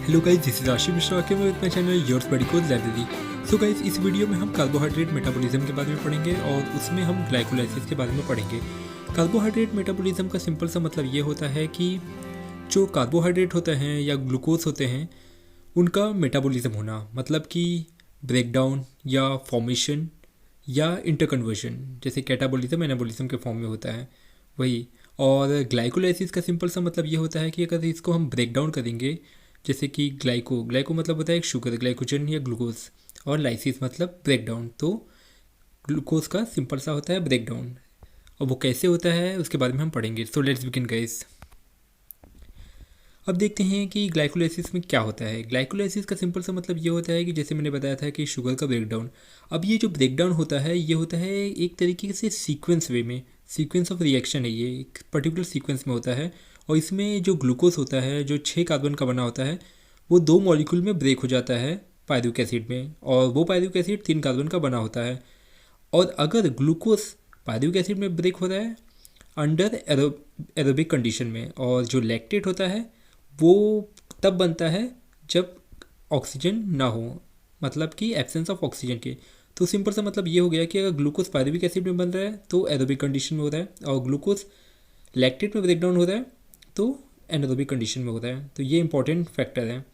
Hello guys, this is Ashish Mishra के with my channel yours body code library. So guys, इस video में हम carbohydrate metabolism के बारे में पढ़ेंगे और उसमें हम ग्लाइकोलाइसिस के बारे में पढ़ेंगे। कार्बोहाइड्रेट मेटाबॉलिज्म का सिंपल सा मतलब ये होता है कि जो कार्बोहाइड्रेट होते हैं या ग्लूकोज होते हैं उनका मेटाबॉलिज्म होना, मतलब कि ब्रेकडाउन या फॉर्मेशन या इंटरकन्वर्जन, जैसे कैटाबॉलिज्म एनाबॉलिज्म के फॉर्म में होता है वही। और ग्लाइकोलाइसिस का सिंपल सा मतलब ये होता है कि अगर इसको हम ब्रेक डाउन करेंगे, जैसे कि ग्लाइको मतलब होता है एक शुगर, ग्लाइकोजन या ग्लूकोज, और लाइसिस मतलब ब्रेक डाउन। तो ग्लूकोज का सिंपल सा होता है ब्रेक डाउन, और वो कैसे होता है उसके बारे में हम पढ़ेंगे। So let's begin guys. अब देखते हैं कि ग्लाइकोलाइसिस में क्या होता है। ग्लाइकोलाइसिस का सिंपल सा मतलब ये होता है कि जैसे मैंने बताया था कि शुगर का ब्रेकडाउन। अब ये जो ब्रेकडाउन होता है ये होता है एक तरीके से सीक्वेंस वे में, सीक्वेंस ऑफ रिएक्शन है, ये एक पर्टिकुलर सीक्वेंस में होता है। और इसमें जो ग्लूकोज होता है जो 6 कार्बन का बना होता है वो 2 मॉलिक्यूल में ब्रेक हो जाता है पायरुविक एसिड में, और वो पायरुविक एसिड 3 कार्बन का बना होता है। और अगर ग्लूकोज पायरुविक एसिड में ब्रेक हो रहा है अंडर एरोबिक कंडीशन में, और जो लैक्टेट होता है वो तब बनता है जब ऑक्सीजन ना हो, मतलब कि एब्सेंस ऑफ ऑक्सीजन के। तो सिंपल सा मतलब ये हो गया कि अगर ग्लूकोज पायरुविक एसिड में बन रहा है तो एरोबिक कंडीशन में होता है, और ग्लूकोज लैक्टेट में ब्रेकडाउन हो रहा है तो एनारोबिक कंडीशन में होता है। तो ये इंपॉर्टेंट फैक्टर है।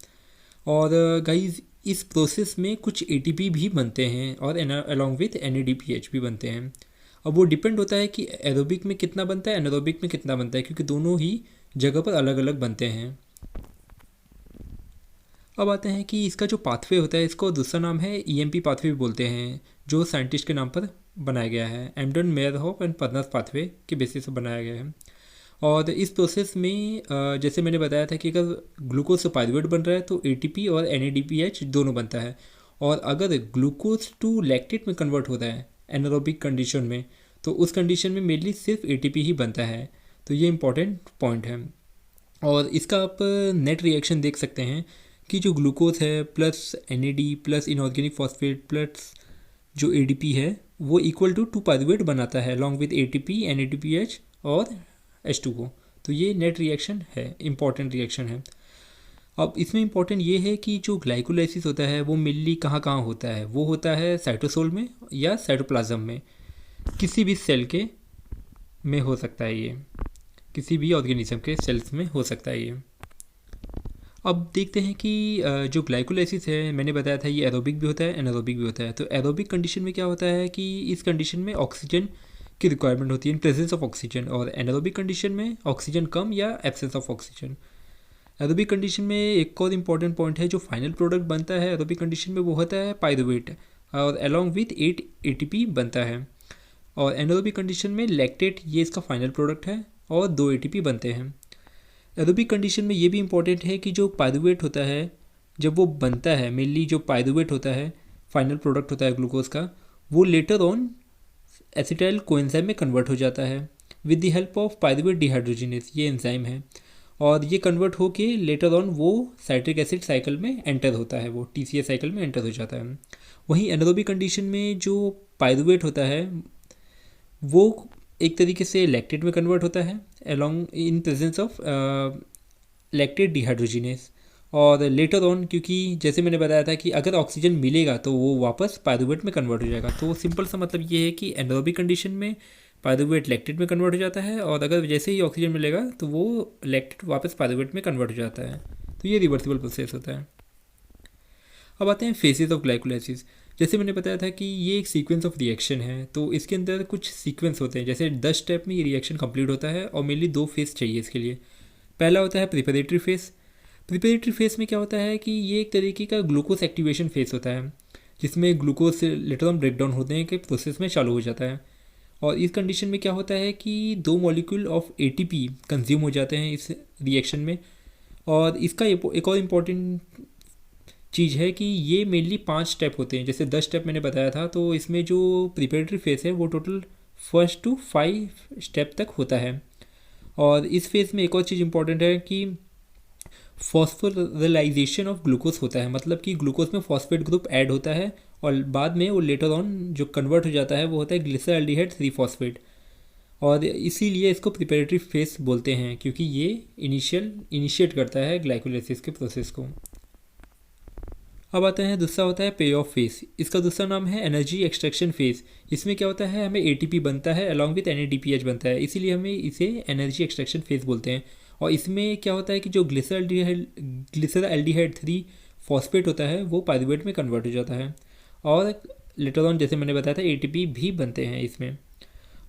और गाइस, इस प्रोसेस में कुछ एटीपी भी बनते हैं और अलॉन्ग विथ NADPH भी बनते हैं। अब वो डिपेंड होता है कि एरोबिक में कितना बनता है, एनारोबिक में कितना बनता है, क्योंकि दोनों ही जगह पर अलग अलग बनते हैं। अब आते हैं कि इसका जो पाथवे होता है, इसको दूसरा नाम है EMP पाथवे भी बोलते हैं, जो साइंटिस्ट के नाम पर बनाया गया है। एम्डन मेयरहोफ एंड पर्नस पाथवे के बेसिस पर बनाया गया है। और इस प्रोसेस में जैसे मैंने बताया था कि अगर ग्लूकोज से पायरुवेट बन रहा है तो ATP और NADPH दोनों बनता है। और अगर ग्लूकोज टू लैक्टेट में कन्वर्ट होता है एनारोबिक कंडीशन में, तो उस कंडीशन में मेनली सिर्फ ATP ही बनता है। तो ये इंपॉर्टेंट पॉइंट है। और इसका आप नेट रिएक्शन देख सकते हैं कि जो ग्लूकोज है plus NAD plus inorganic phosphate plus जो ADP है वो इक्वल टू पायरुवेट बनाता है अलॉन्ग विद ATP NADPH और H2O। तो ये नेट रिएक्शन है, इंपॉर्टेंट रिएक्शन है। अब इसमें इंपॉर्टेंट ये है कि जो ग्लाइकोलाइसिस होता है वो मेनली कहाँ कहाँ होता है। वो होता है साइटोसोल में या साइटोप्लाज्म में, किसी भी सेल के में हो सकता है, ये किसी भी ऑर्गेनिज्म के सेल्स में हो सकता है ये। अब देखते हैं कि जो ग्लाइकोलाइसिस है मैंने बताया था ये एरोबिक भी होता है एनारोबिक भी होता है। तो एरोबिक कंडीशन में क्या होता है कि इस कंडीशन में ऑक्सीजन की रिक्वायरमेंट होती है इन प्रेजेंस ऑफ ऑक्सीजन, और एनारोबिक कंडीशन में ऑक्सीजन कम या absence of oxygen. Aerobic condition में एक और इम्पॉर्टेंट पॉइंट है, जो फाइनल प्रोडक्ट बनता है एरोबिक कंडीशन में वो होता है पायरुवेट, और अलॉन्ग विथ 8 ATP बनता है। और एनारोबिक कंडीशन में लैक्टेट ये इसका फाइनल प्रोडक्ट है और 2 ATP बनते हैं। एरोबिक कंडीशन में ये भी इम्पॉर्टेंट है कि जो पायरुवेट होता है जब वो बनता है, मेनली जो पायरुवेट होता है फाइनल प्रोडक्ट होता है ग्लूकोज का, वो लेटर ऑन एसिटाइल कोएंजाइम में कन्वर्ट हो जाता है with the help of pyruvate dehydrogenase, ये एंजाइम है। और ये कन्वर्ट होके लेटर ऑन वो साइट्रिक एसिड साइकिल में एंटर होता है, वो TCA साइकिल में एंटर हो जाता है। वहीं एनारोबिक कंडीशन में जो पायरुवेट होता है वो एक तरीके से लैक्टेट में कन्वर्ट होता है along in presence of lactate dehydrogenase. और लेटर ऑन, क्योंकि जैसे मैंने बताया था कि अगर ऑक्सीजन मिलेगा तो वो वापस पायरुवेट में कन्वर्ट हो जाएगा। तो सिंपल सा मतलब ये है कि एनारोबिक कंडीशन में पायरुवेट लैक्टेट में कन्वर्ट हो जाता है, और अगर जैसे ही ऑक्सीजन मिलेगा तो वो लैक्टेट वापस पायरुवेट में कन्वर्ट हो जाता है। तो ये रिवर्सिबल प्रोसेस होता है। अब आते हैं फेजेस ऑफ ग्लाइकोलाइसिस। जैसे मैंने बताया था कि ये एक सीक्वेंस ऑफ रिएक्शन है, तो इसके अंदर कुछ सीक्वेंस होते हैं। जैसे 10 स्टेप में ये रिएक्शन कंप्लीट होता है, और मेनली 2 फेज चाहिए इसके लिए। पहला होता है प्रिपरेटरी फेज। प्रिपरेटरी फेज में क्या होता है कि ये एक तरीके का ग्लूकोज एक्टिवेशन फेज होता है, जिसमें ग्लूकोज लेटर ऑन ब्रेकडाउन होते हैं कि प्रोसेस में चालू हो जाता है। और इस कंडीशन में क्या होता है कि 2 मॉलिक्यूल ऑफ ATP कंज्यूम हो जाते हैं इस रिएक्शन में। और इसका एक और इम्पॉर्टेंट चीज़ है कि ये मेनली 5 स्टेप होते हैं। जैसे 10 स्टेप मैंने बताया था, तो इसमें जो प्रिपरेटरी फेज है वो टोटल 1 to 5 स्टेप तक होता है। और इस फेज में एक और चीज़ इंपॉर्टेंट है कि फॉस्फोराइलेशन ऑफ ग्लूकोज होता है, मतलब कि ग्लूकोज में फॉस्फेट ग्रुप ऐड होता है, और बाद में वो लेटर ऑन जो कन्वर्ट हो जाता है वो होता है ग्लिसरॉल्डिहाइड 3-फॉस्फेट। और इसीलिए इसको प्रिपरेटरी फेज बोलते हैं, क्योंकि ये इनिशिएट करता है ग्लाइकोलाइसिस के प्रोसेस को। अब आता है दूसरा होता है पे ऑफ फेज। इसका दूसरा नाम है एनर्जी एक्सट्रैक्शन फेज। इसमें क्या होता है, हमें एटीपी बनता है अलॉन्ग विथ एनएडीपीएच बनता है, इसीलिए हमें इसे एनर्जी एक्सट्रैक्शन फेज बोलते हैं। और इसमें क्या होता है कि जो ग्लिसरल्डिहाइड 3 फॉस्फेट होता है वो पाइरूवेट में कन्वर्ट हो जाता है, और लेटर ऑन जैसे मैंने बताया था एटीपी भी बनते हैं इसमें।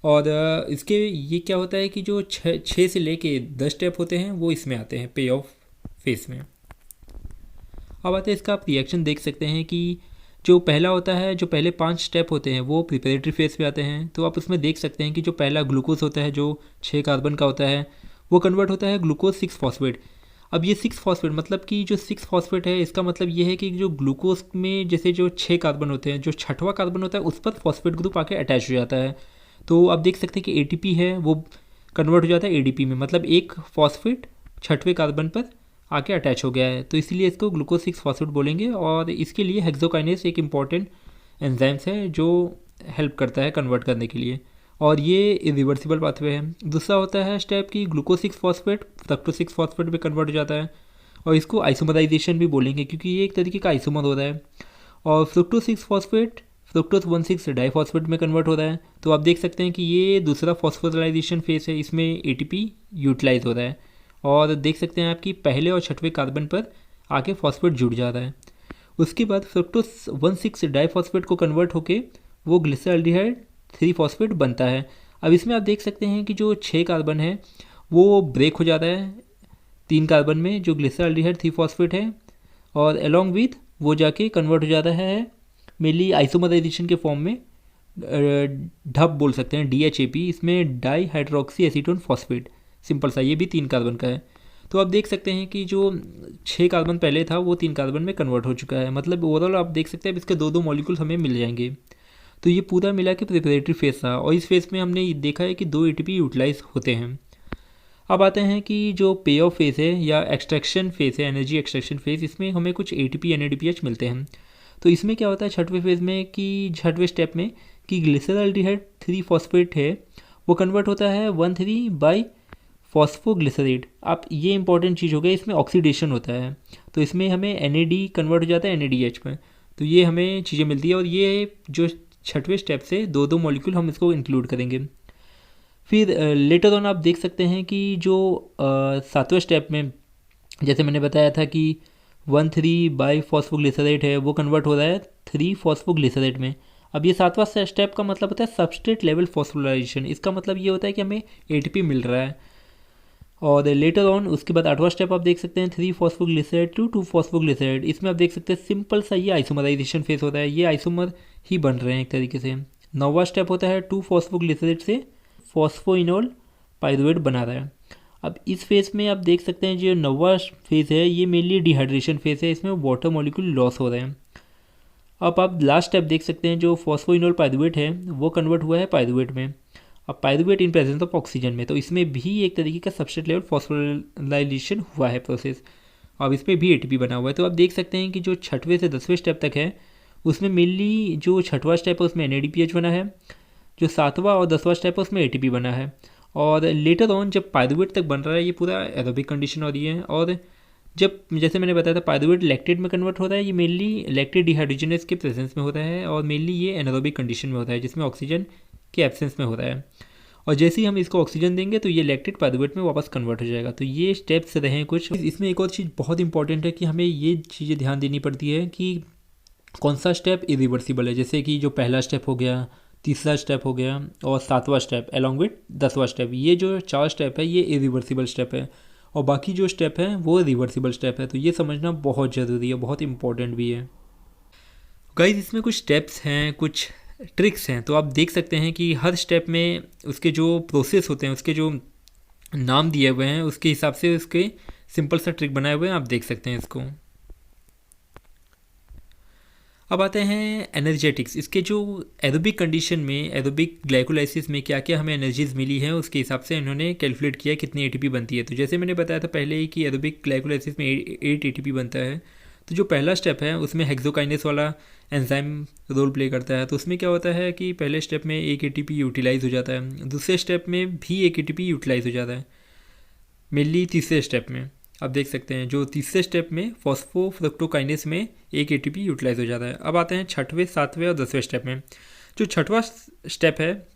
और इसके ये क्या होता है कि जो छः से लेके 10 स्टेप होते हैं वो इसमें आते हैं पे ऑफ फेज में। अब आते हैं इसका आप रिएक्शन देख सकते हैं कि जो पहला होता है, जो पहले 5 स्टेप होते हैं वो प्रिपरेटरी फेज पे आते हैं। तो आप उसमें देख सकते हैं कि जो पहला ग्लूकोज होता है जो 6 कार्बन का होता है वो कन्वर्ट होता है ग्लूकोज 6 फॉस्फेट। अब ये 6 फॉस्फेट मतलब कि जो 6 फॉस्फेट है इसका मतलब ये है कि जो ग्लूकोज में जैसे जो 6 कार्बन होते हैं, जो छठवां कार्बन होता है उस पर फॉस्फेट ग्रुप आके अटैच हो जाता है। तो आप देख सकते हैं कि एटीपी है वो कन्वर्ट हो जाता है एडीपी में, मतलब एक फॉस्फेट छठवें कार्बन पर आके अटैच हो गया है, तो इसीलिए इसको ग्लूकोज 6 फॉस्फेट बोलेंगे। और इसके लिए हेक्सोकाइनेस एक इम्पॉर्टेंट एंजाइम्स है जो हेल्प करता है कन्वर्ट करने के लिए, और ये इरिवर्सिबल पाथवे है। दूसरा होता है स्टेप की ग्लूकोज 6 फॉस्फेट फ्रक्टोज 6 फॉस्फेट में कन्वर्ट हो जाता है, और इसको आइसोमराइजेशन भी बोलेंगे क्योंकि ये एक तरीके का आइसोमर हो रहा है। और फ्रुक्टोज 6 फॉस्फेट फ्रुक्टोज 1,6 डाइफॉस्फेट में कन्वर्ट हो रहा है। तो आप देख सकते हैं कि ये दूसरा फॉस्फोराइलेशन फेज है, इसमें एटीपी यूटिलाइज हो रहा है, और देख सकते हैं आपकी पहले और छठवें कार्बन पर आके फॉस्फेट जुड़ जा रहा है। उसके बाद फ्रुक्टोज 1,6 डाइफॉस्फेट को कन्वर्ट होके वो ग्लिसरल्डिहाइड 3 फॉस्फेट बनता है। अब इसमें आप देख सकते हैं कि जो 6 कार्बन है वो ब्रेक हो जाता है 3 कार्बन में जो ग्लिसरल्डिहाइड 3 फॉस्फेट है, और अलॉन्ग विथ वो जाके कन्वर्ट हो जाता है मेनली आइसोमराइजेशन के फॉर्म में ढप बोल सकते हैं DHAP, इसमें di hydroxy acetone phosphate, simple सा, ये भी 3 कार्बन का है। तो आप देख सकते हैं कि जो 6 कार्बन पहले था वो 3 कार्बन में कन्वर्ट हो चुका है, मतलब ओवरऑल आप देख सकते हैं इसके 2-2 मॉलिक्यूल्स हमें मिल जाएंगे। तो ये पूरा मिला के प्रिपरेटरी फेज था, और इस फेज में हमने देखा है कि 2 ATP यूटिलाइज होते हैं। अब आते हैं कि जो पे ऑफ फेज है या एक्सट्रैक्शन फेज है, एनर्जी एक्सट्रैक्शन फेज, इसमें हमें कुछ ATP NADPH मिलते हैं। तो इसमें क्या होता है छठवें फेज में कि छठवें स्टेप में कि ग्लिसरल्डिहाइड 3 फॉस्फेट है वो कन्वर्ट होता है 1,3 बाई फॉस्फोग्लिसरेट। आप ये इंपॉर्टेंट चीज़ हो गई, इसमें ऑक्सीडेशन होता है, तो इसमें हमें NAD कन्वर्ट हो जाता है NADH में, तो ये हमें चीज़ें मिलती है। और ये जो छठवें स्टेप से 2-2 मॉलिक्यूल हम इसको इंक्लूड करेंगे। फिर लेटर ऑन आप देख सकते हैं कि जो 7वें स्टेप में जैसे मैंने बताया था कि 1,3 बाई फॉस्फोग्लिसरेट है वो कन्वर्ट हो रहा है 3 फॉस्फोग्लिसरेट में। अब ये 7वां स्टेप का मतलब होता है सबस्ट्रेट लेवल फॉस्फोराइलेशन, इसका मतलब ये होता है कि हमें ATP मिल रहा है। और लेटर ऑन उसके बाद 8वां स्टेप आप देख सकते हैं 3 फॉस्फोग्लिसरेट टू 2 फॉस्फोग्लिसरेट, इसमें आप देख सकते हैं सिंपल सा ये आइसोमराइजेशन फेज होता है, ये आइसोमर ही बन रहे हैं एक तरीके से। 9वां स्टेप होता है 2 फॉस्फोग्लिसरेट से फॉस्फोइनोल पाइरुवेट बना रहा है। अब इस फेज में आप देख सकते हैं जो 9वां फेज है ये मेनली डिहाइड्रेशन फेज है, इसमें वाटर मॉलिक्यूल लॉस हो रहे हैं। अब आप लास्ट स्टेप देख सकते हैं जो फॉस्फोइनोल पाइरुवेट है वो कन्वर्ट हुआ है पाइरुवेट में, अब pyruvate in presence of oxygen में, तो इसमें भी एक तरीके का सबस्ट्रेट लेवल फॉस्फोराइलेशन हुआ है प्रोसेस। अब इसमें भी ATP बना हुआ है। तो आप देख सकते हैं कि जो 6वें से 10वें स्टेप तक है उसमें मेनली जो 6वां स्टेप है उसमें NADPH बना है, जो 7वां और 10वां स्टेप है उसमें ATP बना है। और लेटर ऑन जब पाइरुवेट तक बन रहा है ये पूरा एरोबिक कंडीशन हो रही है, और जब जैसे मैंने बताया था पाइरुवेट लैक्टेट में कन्वर्ट होता है, ये मेनली लैक्टेट डिहाइड्रोजनेस के प्रेजेंस में होता है, और मेनली ये एनारोबिक कंडीशन में होता है जिसमें ऑक्सीजन के एब्सेंस में होता है। और जैसे ही हम इसको ऑक्सीजन देंगे तो ये लैक्टेट पाइरुवेट में वापस कन्वर्ट हो जाएगा। तो ये स्टेप्स रहे हैं कुछ। इसमें एक और चीज़ बहुत इंपॉर्टेंट है कि हमें ये चीज़ें ध्यान देनी पड़ती है कि कौन सा स्टेप इरिवर्सिबल है, जैसे कि जो पहला स्टेप हो गया, तीसरा स्टेप हो गया, और 7वां स्टेप अलॉन्ग विथ 10वां स्टेप, ये जो 4 स्टेप है ये इरिवर्सिबल स्टेप है, और बाकी जो स्टेप है वो रिवर्सिबल स्टेप है। तो ये समझना बहुत ज़रूरी है, बहुत इंपॉर्टेंट भी है गाइस। इसमें कुछ स्टेप्स हैं, कुछ ट्रिक्स हैं, तो आप देख सकते हैं कि हर स्टेप में उसके जो प्रोसेस होते हैं उसके जो नाम दिए हुए हैं उसके हिसाब से उसके सिंपल सा ट्रिक बनाए हुए हैं, आप देख सकते हैं इसको। अब आते हैं एनर्जेटिक्स। इसके जो एरोबिक कंडीशन में, एरोबिक ग्लाइकोलाइसिस में क्या क्या हमें एनर्जीज मिली है उसके हिसाब से इन्होंने कैलकुलेट किया कितनी ATP बनती है। तो जैसे मैंने बताया था पहले ही कि एरोबिक ग्लाइकोलाइसिस में 8 ATP बनता है। तो जो पहला स्टेप है उसमें हेक्सोकाइनेस वाला एंजाइम रोल प्ले करता है। तो उसमें क्या होता है कि पहले स्टेप में 1 ATP यूटिलाइज हो जाता है, दूसरे स्टेप में भी 1 ATP यूटिलाइज हो जाता है, मेनली तीसरे स्टेप में। आप देख सकते हैं जो तीसरे स्टेप में फॉस्फोफ्रक्टोकाइनेस में एक एटीपी यूटिलाइज हो जाता है। अब आते हैं छठवें, सातवें और 10वें स्टेप में। जो छठवां स्टेप है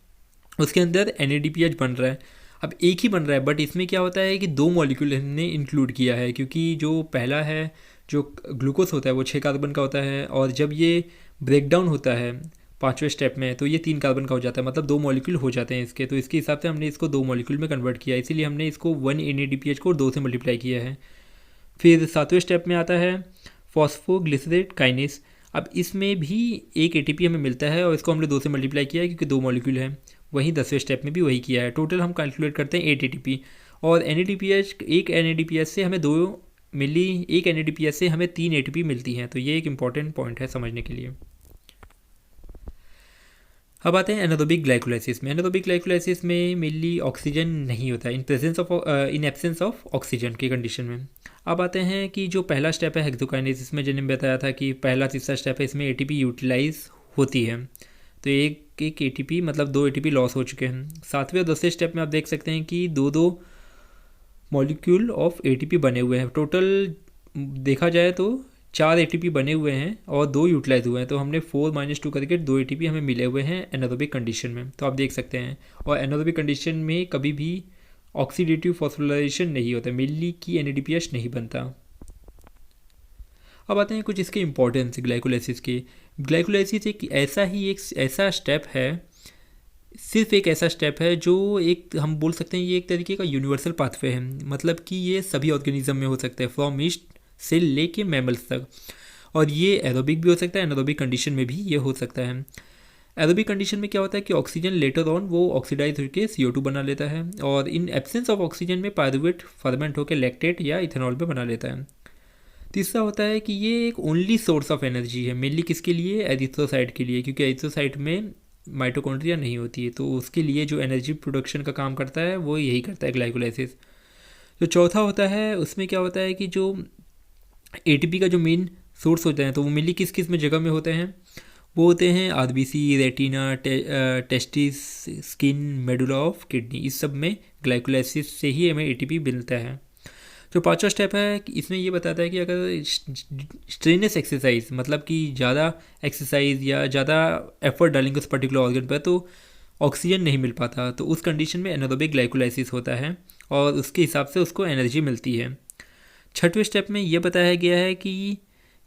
उसके अंदर NADPH बन रहा है। अब एक ही बन रहा है, बट इसमें क्या होता है कि 2 मॉलिक्यूल हमने इंक्लूड किया है, क्योंकि जो पहला है जो ग्लूकोज होता है वो 6 कार्बन का होता है, और जब ये ब्रेक डाउन होता है 5वें स्टेप में तो ये 3 कार्बन का हो जाता है, मतलब 2 मॉलिक्यूल हो जाते हैं इसके। तो इसके हिसाब से हमने इसको 2 मॉलिक्यूल में कन्वर्ट किया, इसीलिए हमने इसको 1 NADPH को 2 से मल्टीप्लाई किया है। फिर 7वें स्टेप में आता है फॉस्फोग्लिसरेट काइनेस। अब इसमें भी एक ATP हमें मिलता है और इसको हमने 2 से मल्टीप्लाई किया है क्योंकि 2 मॉलिक्यूल है। वहीं 10वें स्टेप में भी वही किया है। टोटल हम कैलकुलेट करते हैं 8 ATP, और NADPH एक NADPH से हमें 2 मिली, एक NADPH से हमें 3 ATP मिलती हैं। तो ये एक इंपॉर्टेंट पॉइंट है समझने के लिए। अब आते हैं एनारोबिक ग्लाइकोलाइसिस में। एनारोबिक ग्लाइकोलाइसिस में मेनली ऑक्सीजन नहीं होता इन एब्सेंस ऑफ ऑक्सीजन की कंडीशन में। अब आते हैं कि जो पहला स्टेप है हेक्सोकाइनेसिस में, जिन्हें बताया था कि पहला तीसरा स्टेप है, इसमें ATP यूटिलाइज होती है। तो एक एक ATP मतलब 2 ATP लॉस हो चुके हैं। 7वें और 10वें स्टेप में आप देख सकते हैं कि 2 मॉलिक्यूल ऑफ ATP बने हुए हैं। टोटल देखा जाए तो 4 ATP बने हुए हैं और 2 यूटिलाइज हुए हैं। तो हमने 4 - 2 करके 2 ATP हमें मिले हुए हैं एनारोबिक कंडीशन में। तो आप देख सकते हैं, और एनारोबिक कंडीशन में कभी भी ऑक्सीडेटिव फॉस्फोराइलेशन नहीं होता, मेनली की NADPH नहीं बनता। अब आते हैं कुछ इसके इंपॉर्टेंस ग्लाइकोलाइसिस के। ग्लाइकोलाइसिस एक ऐसा स्टेप है, सिर्फ एक ऐसा स्टेप है जो एक हम बोल सकते हैं ये एक तरीके का यूनिवर्सल पाथवे है, मतलब कि ये सभी ऑर्गेनिज्म में हो सकता है, फ्रॉम ईस्ट से लेके मैमल्स तक। और ये एरोबिक भी हो सकता है, एनारोबिक कंडीशन में भी ये हो सकता है। एरोबिक कंडीशन में क्या होता है कि ऑक्सीजन लेटर ऑन वो ऑक्सीडाइज होकर CO2 बना लेता है, और इन एब्सेंस ऑफ ऑक्सीजन में पायरुवेट फर्मेंट होकर लैक्टेट या इथेनॉल पे बना लेता है। तीसरा होता है कि ये एक ओनली सोर्स ऑफ एनर्जी है, मेनली किसके लिए, एरिथ्रोसाइट के लिए, क्योंकि एरिथ्रोसाइट में माइटोकॉन्ड्रिया नहीं होती है, तो उसके लिए जो एनर्जी प्रोडक्शन का काम करता है वो यही करता है ग्लाइकोलाइसिस। जो चौथा होता है उसमें क्या होता है कि जो ATP का जो मेन सोर्स होते हैं तो वो मेनली किस किस में जगह में होते हैं, वो होते हैं RBC, retina, testis, skin, medulla of kidney. इस सब में ग्लाइकोलाइसिस से ही हमें ATP मिलता है। जो पांचवा स्टेप है इसमें ये बताता है कि अगर स्ट्रेनस एक्सरसाइज, मतलब कि ज़्यादा एक्सरसाइज या ज़्यादा एफर्ट डालेंगे उस पर्टिकुलर ऑर्गन पर तो ऑक्सीजन नहीं मिल पाता, तो उस कंडीशन में एनारोबिक ग्लाइकोलाइसिस होता है और उसके हिसाब से उसको एनर्जी मिलती है। छठवें स्टेप में ये बताया गया है कि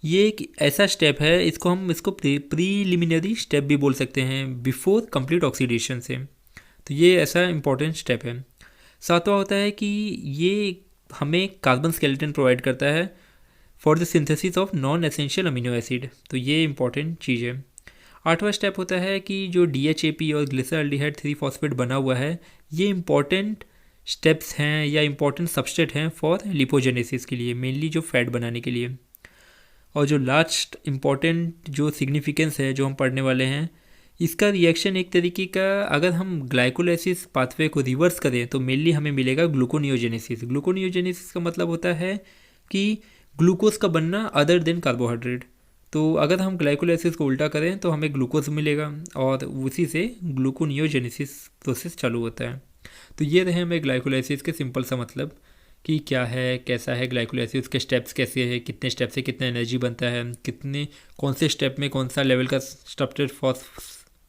ये एक ऐसा स्टेप है, इसको प्रीलिमिनरी स्टेप भी बोल सकते हैं, बिफोर कंप्लीट ऑक्सीडेशन से। तो ये ऐसा इंपॉर्टेंट स्टेप है। सातवां होता है कि ये हमें कार्बन स्केलेटन प्रोवाइड करता है for the synthesis of non essential amino acid, तो ये इंपॉर्टेंट चीज़ है। आठवां स्टेप होता है कि जो DHAP और ग्लिसरल्डिहाइड 3-फॉस्फेट बना हुआ है, ये इंपॉर्टेंट स्टेप्स हैं या इंपॉर्टेंट सबस्ट्रेट हैं फॉर लिपोजेनेसिस के लिए, मेनली जो फैट बनाने के लिए। और जो लास्ट इंपॉर्टेंट जो सिग्निफिकेंस है जो हम पढ़ने वाले हैं, इसका रिएक्शन एक तरीके का, अगर हम ग्लाइकोलाइसिस पाथवे को रिवर्स करें तो मेनली हमें मिलेगा ग्लूकोनियोजेनेसिस। ग्लूकोनियोजेनेसिस का मतलब होता है कि ग्लूकोज का बनना अदर देन कार्बोहाइड्रेट। तो अगर हम ग्लाइकोलाइसिस को उल्टा करें तो हमें ग्लूकोज मिलेगा और उसी से ग्लूकोनियोजेनेसिस प्रोसेस चालू होता है। तो ये रहे हमें ग्लाइकोलाइसिस के सिंपल सा मतलब कि क्या है, कैसा है ग्लाइकोलाइसिस, के स्टेप्स कैसे है, कितने स्टेप से कितना एनर्जी बनता है, कौन से स्टेप में कौन सा लेवल का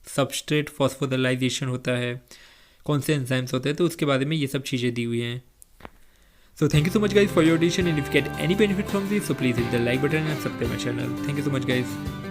सबस्ट्रेट फॉस्फोराइलेशन होता है, कौन से एंजाइम्स होते हैं, तो उसके बारे में ये सब चीज़ें दी हुई हैं। So thank you so much guys for your attention, and if you get any benefit from this, so please hit the like button and subscribe my channel. Thank you so much guys.